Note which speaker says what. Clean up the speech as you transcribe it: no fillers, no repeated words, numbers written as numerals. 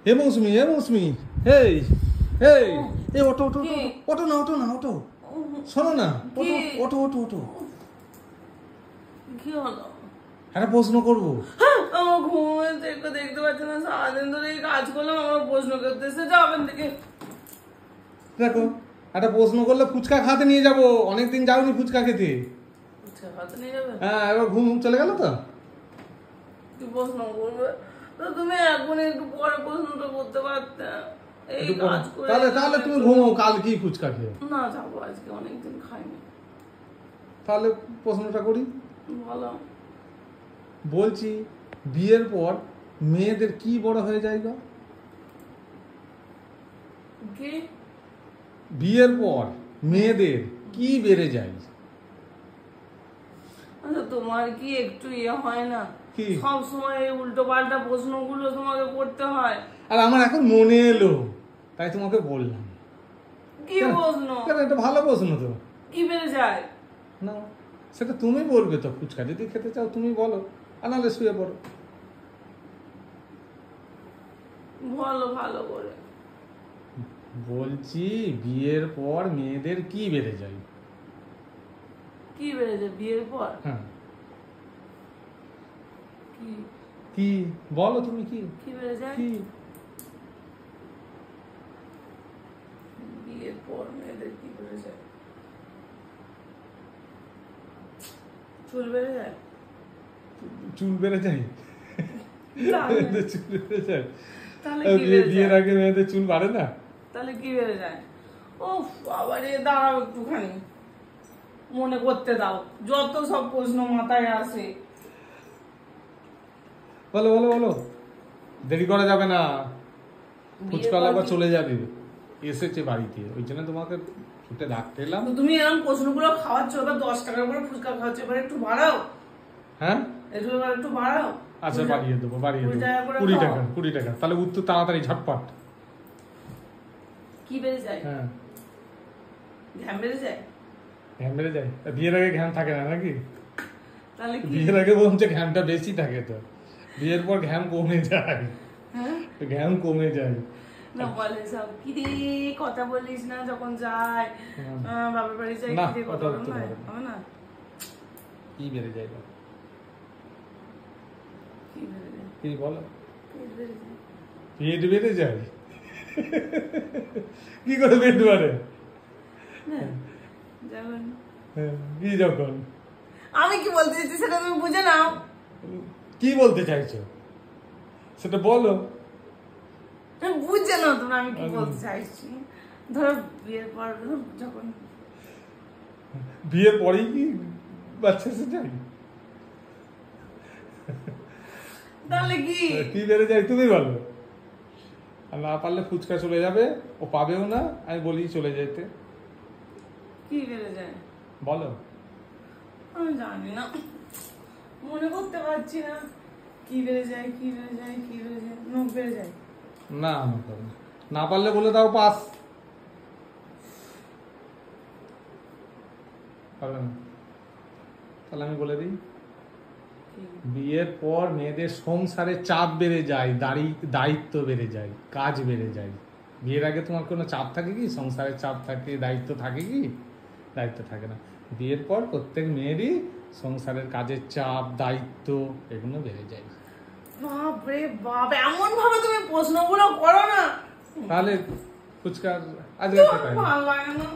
Speaker 1: হে মৌসুমি, হে মৌসুমি, হেই হেই, এ ওঠো ওঠো ওঠো না, ওঠো না, ওঠো, শোনো না, ওঠো ওঠো ওঠো।
Speaker 2: কি হলো?
Speaker 1: একটা প্রশ্ন করবো।
Speaker 2: আমার ঘুম হয়েছে, একটু দেখতে পাচ্ছি না, সারাদিন ধরে এই কাজ করলাম, আমার প্রশ্ন করতেছে যাবেন থেকে।
Speaker 1: দেখো, একটা প্রশ্ন করলে ফুচকা খাতে নিয়ে যাবো, অনেকদিন যাওনি ফুচকা খেতে।
Speaker 2: ফুচকা খাতে নিয়ে যাবে?
Speaker 1: হ্যাঁ, এবার ঘুম চলে গেল তো।
Speaker 2: কি প্রশ্ন করবে? তো তুমি এখন একটু পরে প্রশ্নটা করতে পারতে। এই কাজ করে
Speaker 1: তাহলে তাহলে তুমি ঘুমো, কাল কি ফুচকা খেয়ে?
Speaker 2: না যাবো, আজকে অনেকদিন খাইনি।
Speaker 1: তাহলে প্রশ্নটা করি।
Speaker 2: বলো।
Speaker 1: বলছি, বিয়ের পর মেয়েদের কি বড় হয়ে যায় গো?
Speaker 2: কি?
Speaker 1: বিয়ের পর মেয়েদের কি বেড়ে যায়?
Speaker 2: আচ্ছা, তোমার কি একটু হয় না?
Speaker 1: কি?
Speaker 2: সব সময় এই উল্টো পাল্টা প্রশ্নগুলো তোমাকে করতে হয়।
Speaker 1: আর আমার এখন মনে এলো, তাই তোমাকে বললাম।
Speaker 2: কি প্রশ্ন?
Speaker 1: এটা ভালো প্রশ্ন তো।
Speaker 2: কি বেড়ে যায়?
Speaker 1: না, সেটা তুমি বলবে তো। ফুচকা যদি খেতে চাও তুমি বলো, আর নাহলে শুয়ে পড়ো।
Speaker 2: বলো ভালো করে।
Speaker 1: বলছি, বিয়ের পর মেয়েদের কি বেড়ে যায়?
Speaker 2: কি বেড়ে যায় বিয়ের পর?
Speaker 1: হ্যাঁ,
Speaker 2: কি
Speaker 1: কি বলো তুমি? কি
Speaker 2: কি বেড়ে যায়?
Speaker 1: কি?
Speaker 2: বিয়ের পর মেয়েদের কি বেড়ে যায়? চুল বেড়ে যায়?
Speaker 1: চুল বেড়ে যায়?
Speaker 2: তাহলে
Speaker 1: চুল বেড়ে যায়?
Speaker 2: তাহলে কি বেড়ে
Speaker 1: বিয়ের
Speaker 2: যায়?
Speaker 1: আগে মেয়েদের চুল বাড়ে না?
Speaker 2: তাহলে কি বেড়ে যায়? ওফ, আবার দাঁড়াও একটুখানি, মনে করতে দাও, যত সব প্রশ্ন মাথায় আসে।
Speaker 1: বলো বলো বলো, দেরি করা যাবে না। ফুচকা আবার চলে যাবে, এসেছে বাড়িতে, ওই জন্য তোমাকে ছুটে ডাকতে এলাম।
Speaker 2: তুমি এরকম প্রশ্নগুলো খাওয়াচ্ছ, এবার 10 টাকার করে ফুচকা খাওয়াচ্ছ, এবার একটু বাড়াও।
Speaker 1: হ্যাঁ,
Speaker 2: এবার একটু বাড়াও।
Speaker 1: আচ্ছা, বাড়িয়ে দেবো, বাড়িয়ে
Speaker 2: 20
Speaker 1: দেবো।
Speaker 2: টাকা করে
Speaker 1: 20
Speaker 2: খাও।
Speaker 1: টাকা, 20 টাকা। তাহলে উত্তর তাড়াতাড়ি, ঝটপট।
Speaker 2: কি বেড়ে যায়?
Speaker 1: হ্যাঁ,
Speaker 2: ঘ্যাম বেড়ে যায়?
Speaker 1: ঘ্যাম বেড়ে যায়? বিয়ের আগে ঘ্যাম থাকে না নাকি?
Speaker 2: তাহলে কি?
Speaker 1: বিয়ের আগে বলছে ঘ্যামটা বেশি থাকে, তো বিয়ের পর ঘ্যাম কমে যায়।
Speaker 2: হ্যাঁ,
Speaker 1: ঘ্যাম কমে যায়।
Speaker 2: না বলে সব কি রে কথা বলিস না, যখন যায় বাবার বাড়ি যাই,
Speaker 1: না,
Speaker 2: কি রে কথা
Speaker 1: কথা
Speaker 2: বলতে
Speaker 1: বলতে
Speaker 2: হয়?
Speaker 1: পারবো না।
Speaker 2: হবে না?
Speaker 1: কি বেড়ে যায় বলো?
Speaker 2: কি বেড়ে যায়?
Speaker 1: কি বলো?
Speaker 2: পেট বেড়ে যায়?
Speaker 1: পেট বেড়ে যায়? কি করে পেট বাড়ে?
Speaker 2: না, যখন
Speaker 1: কি যখন?
Speaker 2: আমি কি বলতে চাইছি সেটা তুমি বুঝে নাও।
Speaker 1: কি বলতে চাইছো সেটা বলো।
Speaker 2: তুমি বুঝে নাও তোমরা আমি কি বলতে চাইছি। ধরো বিয়ের পর যখন,
Speaker 1: বিয়ের পরেই কি বাচ্চা এসে যায়?
Speaker 2: তাহলে কি?
Speaker 1: কি বেড়ে যায় তুমি বলো। আর না পারলে ফুচকা চলে যাবে, ও পাবেও না, আমি বলি চলে যেতে।
Speaker 2: কি বেড়ে যায়
Speaker 1: বলো।
Speaker 2: আমি জানি না, মনে করতে পারছি না। কি বেড়ে যায়, কি বেড়ে যায়, কি বেড়ে যায়? নখ বেড়ে যায়?
Speaker 1: না, না পারলে বলে দাও পাস। পারবে না? তাহলে আমি বলে দিই, বিয়ের পর মেয়েদের সংসারে চাপ বেড়ে যায়, দায়িত্ব বেড়ে যায়, কাজ বেড়ে যায়। বিয়ের আগে তোমার কোনো চাপ থাকে কি? সংসারের চাপ থাকে, দায়িত্ব থাকে কি? দায়িত্ব থাকে না। বিয়ের পর প্রত্যেক মেয়েরই সংসারের কাজের চাপ, দায়িত্ব এগুলো বেড়ে যায়।
Speaker 2: বাপরে বাপ, এমন ভাবে তুমি প্রশ্নগুলো করো না,
Speaker 1: তাহলে ফুচকার আজকে
Speaker 2: ভালো লাগে না।